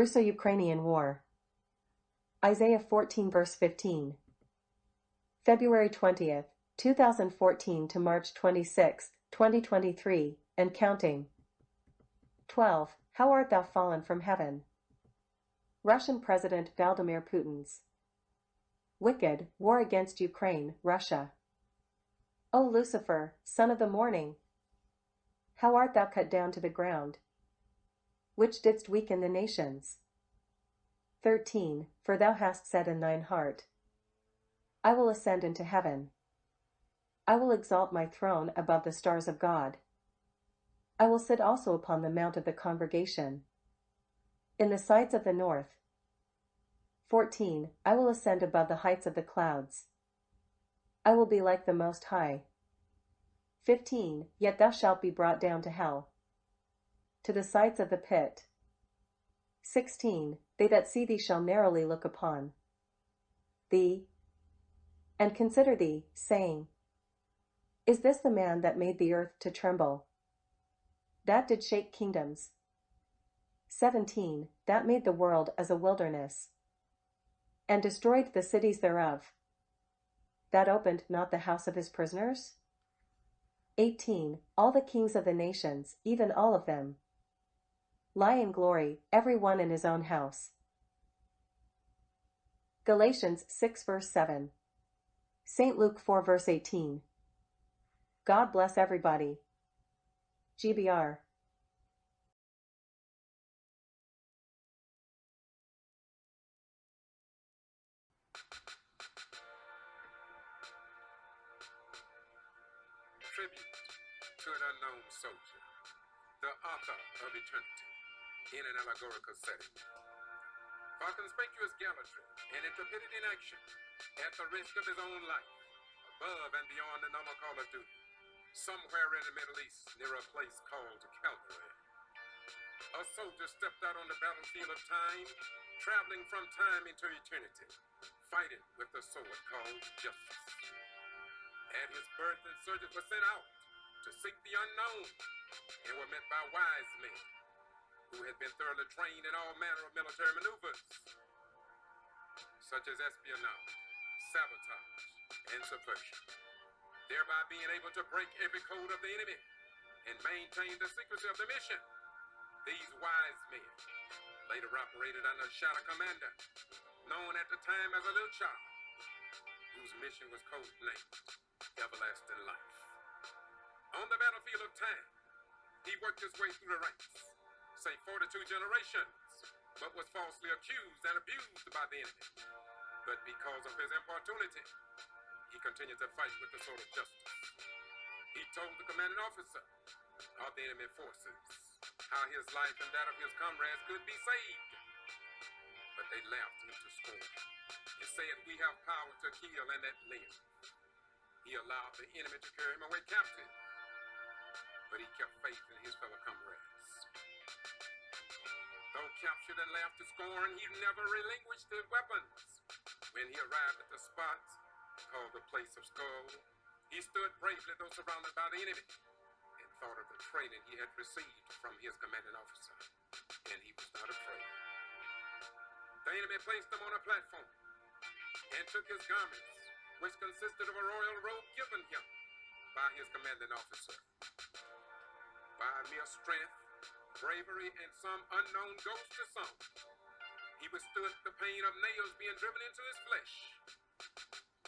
Russo-Ukrainian War. Isaiah 14 verse 15. February 20th, 2014 to March 26, 2023, and counting. 12. How art thou fallen from heaven? Russian President Vladimir Putin's wicked war against Ukraine, Russia. O Lucifer, son of the morning, how art thou cut down to the ground, which didst weaken the nations? 13. For thou hast said in thine heart, I will ascend into heaven. I will exalt my throne above the stars of God. I will sit also upon the mount of the congregation, in the sides of the north. 14. I will ascend above the heights of the clouds. I will be like the Most High. 15. Yet thou shalt be brought down to hell, to the sides of the pit. 16. They that see thee shall narrowly look upon thee, and consider thee, saying, Is this the man that made the earth to tremble, that did shake kingdoms? 17. That made the world as a wilderness, and destroyed the cities thereof, that opened not the house of his prisoners? 18. All the kings of the nations, even all of them, lie in glory, every one in his own house. Galatians 6 verse 7. St. Luke 4 verse 18. God bless everybody. G.B.R. Tribute to an unknown soldier, the author of eternity, in an allegorical setting. For conspicuous gallantry and intrepidity in action, at the risk of his own life, above and beyond the normal call of duty, somewhere in the Middle East, near a place called Calvary, a soldier stepped out on the battlefield of time, traveling from time into eternity, fighting with the sword called justice. At his birth, insurgents were sent out to seek the unknown, and were met by wise men who had been thoroughly trained in all manner of military maneuvers, such as espionage, sabotage, and subversion, thereby being able to break every code of the enemy and maintain the secrecy of the mission. These wise men later operated under a shadow commander, known at the time as a little child, whose mission was codenamed Everlasting Life. On the battlefield of time, he worked his way through the ranks, say 42 generations, but was falsely accused and abused by the enemy. But because of his importunity, he continued to fight with the sword of justice. He told the commanding officer of the enemy forces how his life and that of his comrades could be saved. But they laughed him to scorn and said, We have power to kill and that live. He allowed the enemy to carry him away captive, but he kept faith in his fellow comrades. Though captured and laughed to scorn, he never relinquished his weapons. When he arrived at the spot called the Place of Skull, he stood bravely though surrounded by the enemy, and thought of the training he had received from his commanding officer, and he was not afraid. The enemy placed him on a platform and took his garments, which consisted of a royal robe given him by his commanding officer. By mere strength, bravery, and some unknown ghost to some, he withstood the pain of nails being driven into his flesh.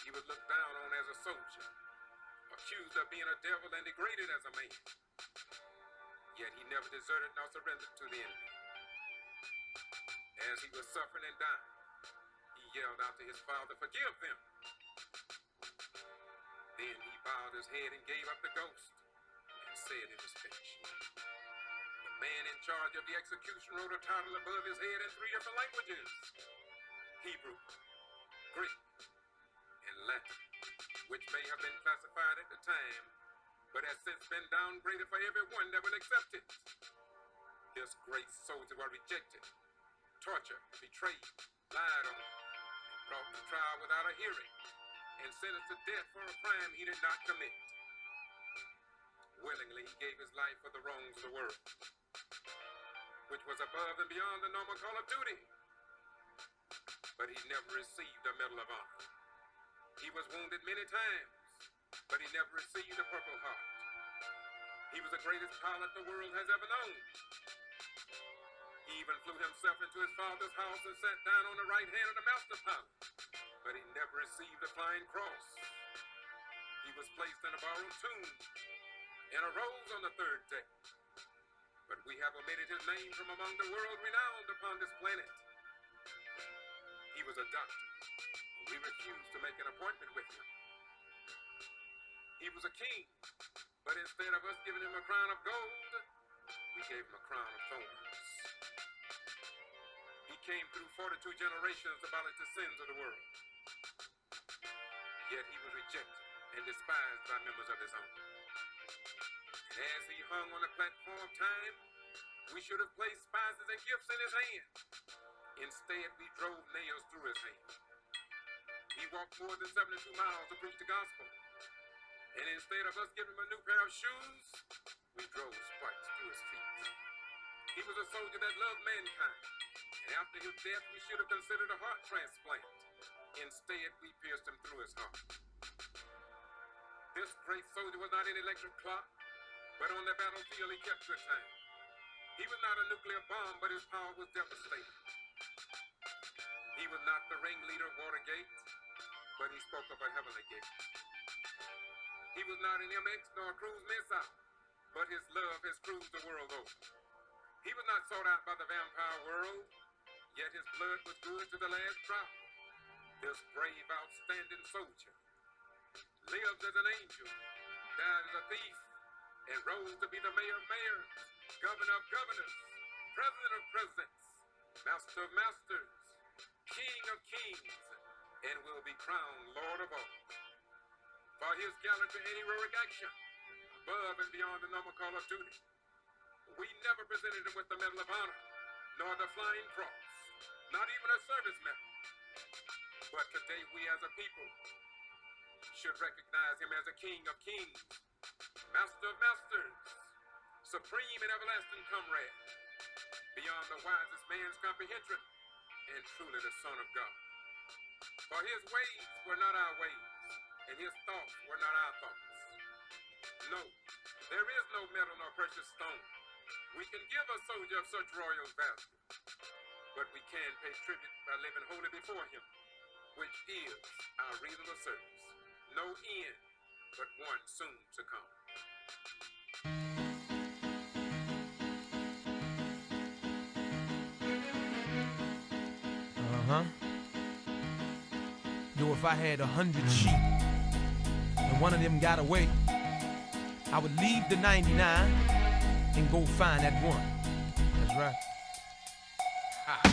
He was looked down on as a soldier, accused of being a devil and degraded as a man. Yet he never deserted nor surrendered to the enemy. As he was suffering and dying, he yelled out to his father, Forgive them. Then he bowed his head and gave up the ghost and said it was finished. The man in charge of the execution wrote a title above his head in 3 different languages: Hebrew, Greek, and Latin, which may have been classified at the time, but has since been downgraded for everyone that will accept it. This great soldier was rejected, tortured, betrayed, lied on, and brought to trial without a hearing, and sentenced to death for a crime he did not commit. Willingly he gave his life for the wrongs of the world. which was above and beyond the normal call of duty. But he never received a Medal of Honor. He was wounded many times, but he never received a Purple Heart. He was the greatest pilot the world has ever known. He even flew himself into his father's house and sat down on the right hand of the master pilot, but he never received the Flying Cross. He was placed in a borrowed tomb and arose on the third day. But we have omitted his name from among the world renowned upon this planet. He was a doctor. We refused to make an appointment with him. He was a king, but instead of us giving him a crown of gold, we gave him a crown of thorns. He came through 42 generations to abolish the sins of the world. Yet he was rejected and despised by members of his own. And as he hung on the platform of time, we should have placed spices and gifts in his hand. Instead, we drove nails through his hand. He walked more than 72 miles to preach the gospel. And instead of us giving him a new pair of shoes, we drove spikes through his feet. He was a soldier that loved mankind. And after his death, we should have considered a heart transplant. Instead, we pierced him through his heart. This great soldier was not an electric clock, but on the battlefield he kept good time. He was not a nuclear bomb, but his power was devastating. He was not the ringleader of Watergate, but he spoke of a heavenly gate. He was not an MX nor a cruise missile, but his love has cruised the world over. He was not sought out by the vampire world, yet his blood was good to the last drop. This brave, outstanding soldier lived as an angel, died as a thief, and rose to be the mayor of mayors, governor of governors, president of presidents, master of masters, king of kings, and will be crowned Lord of all. For his gallantry and heroic action, above and beyond the normal call of duty, we never presented him with the Medal of Honor, nor the Flying Cross, not even a service medal. But today we as a people should recognize him as a King of kings, Master of masters, supreme and everlasting comrade, beyond the wisest man's comprehension, and truly the Son of God. For his ways were not our ways, and his thoughts were not our thoughts. No, there is no metal nor precious stone we can give a soldier of such royal value, but we can pay tribute by living wholly before him, which is our reasonable service. No end, but one soon to come. Yo, if I had 100 sheep and one of them got away, I would leave the 99 and go find that one. That's right.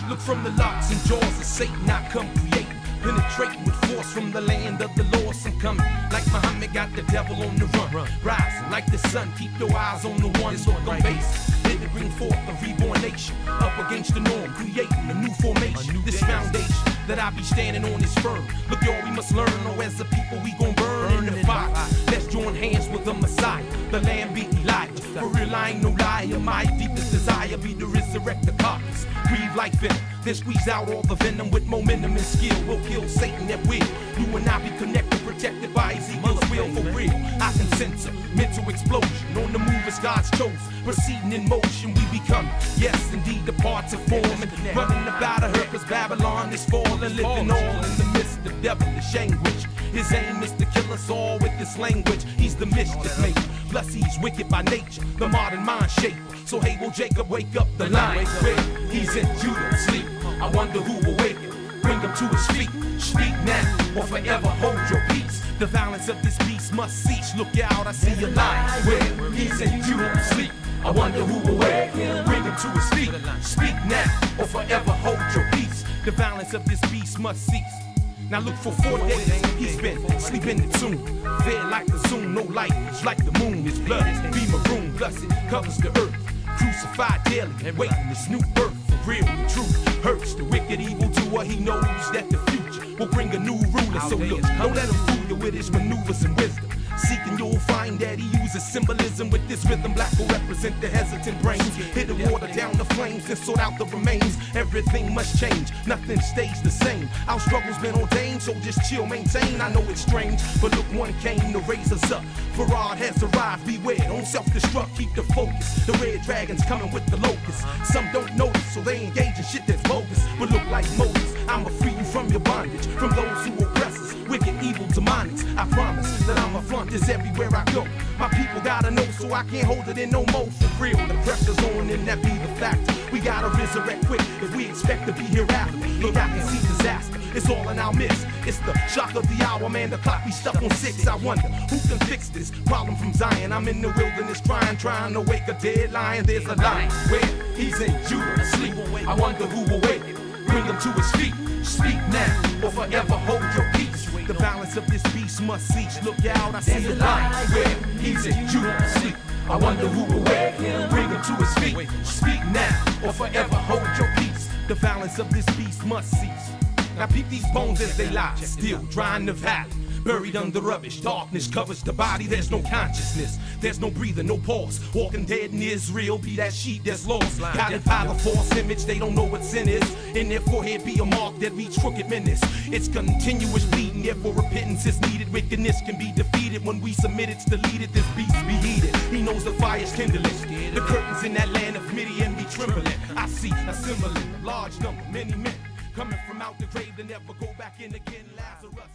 Look from the locks and jaws of Satan, I come creating, penetrating with force from the land of the lost. I'm coming like Muhammad got the devil on the run. Rising like the sun, keep your eyes on the one. Look on base, here to bring forth a reborn nation, up against the norm, creating a new formation. This foundation that I be standing on is firm. Look, y'all, we must learn, oh, as a people we gon' burn in the fire. Let's join hands with the Messiah, the Lamb be Elijah. For real, I ain't no liar, my deepest desire be to resurrect the carcass. Breathe like venom, then squeeze out all the venom with momentum and skill. We'll kill Satan at will. You and I be connected, protected by Ezekiel's will. For real, I can sense a mental explosion on the move as God's chosen. Proceeding in motion, we become, yes, indeed, the parts of forming. Running about her, cause Babylon is falling. Living all in the midst of devilish anguish. His aim is to kill us all with this language. He's the mischief maker, plus he's wicked by nature, the modern mind shaper. So hey, will Jacob wake up the lion? He's in Judah sleep. I wonder who will wake him, bring him to his feet. Speak now or forever hold your peace. The violence of this beast must cease. Look out, I see a lion. Where he's in Judah sleep. I wonder who will wake him, bring him to his feet. Speak now or forever hold your peace. The violence of this beast must cease. Now look, for 4 days, he's been sleeping in the tomb. Fed like the zoom, no light, it's like the moon. His blood be maroon, plus it covers the earth. Crucified daily, and waiting this new birth. For real, the truth hurts the wicked evildoer. He knows that the future will bring a new ruler. So look, don't let him fool you with his maneuvers and wisdom. seeking, you'll find that he uses symbolism with this rhythm. Black will represent the hesitant brains. Hit the water down the flames and sort out the remains. Everything must change, nothing stays the same. Our struggle's been ordained, so just chill, maintain. I know it's strange, but look, one came to raise us up. Farad has arrived, beware, don't self-destruct, keep the focus. The red dragon's coming with the locusts. Some don't notice, so they engage in shit that's bogus. But look like Moses, I'ma free you from your bondage, from those who oppress us, wicked, evil, demonics. I promise that I'ma flaunt this everywhere I go. My people gotta know, so I can't hold it in no more. For real, the pressure's on and that be the fact. We gotta resurrect quick if we expect to be hereafter. Look, I can see disaster, it's all in our midst. It's the shock of the hour, man, the clock be stuck on 6. I wonder, who can fix this problem from Zion? I'm in the wilderness trying to wake a dead lion. There's a lion where he's in Judah asleep. I wonder who will wake him, bring him to his feet. Speak now, or forever hold your peace. The balance of this beast must cease. Look out, I see a lion where he's in Judah asleep. I wonder who will wake him, bring him to his feet. Speak now, or forever hold your peace. The balance of this beast must cease. Now peep these bones as they lie, still dry in the valley. Buried under rubbish, darkness covers the body. There's no consciousness, there's no breathing, no pulse. Walking dead in Israel, be that sheep that's lost. Guided by the false image, they don't know what sin is. In their forehead be a mark that reads crooked menace. It's continuous bleeding, therefore repentance is needed. Wickedness can be defeated when we submit, it's deleted. This beast be heated, he knows the fire's kindling. The curtains in that land of Midian be trembling. I see a similar large number, many men coming from out the grave to never go back in again. Lazarus.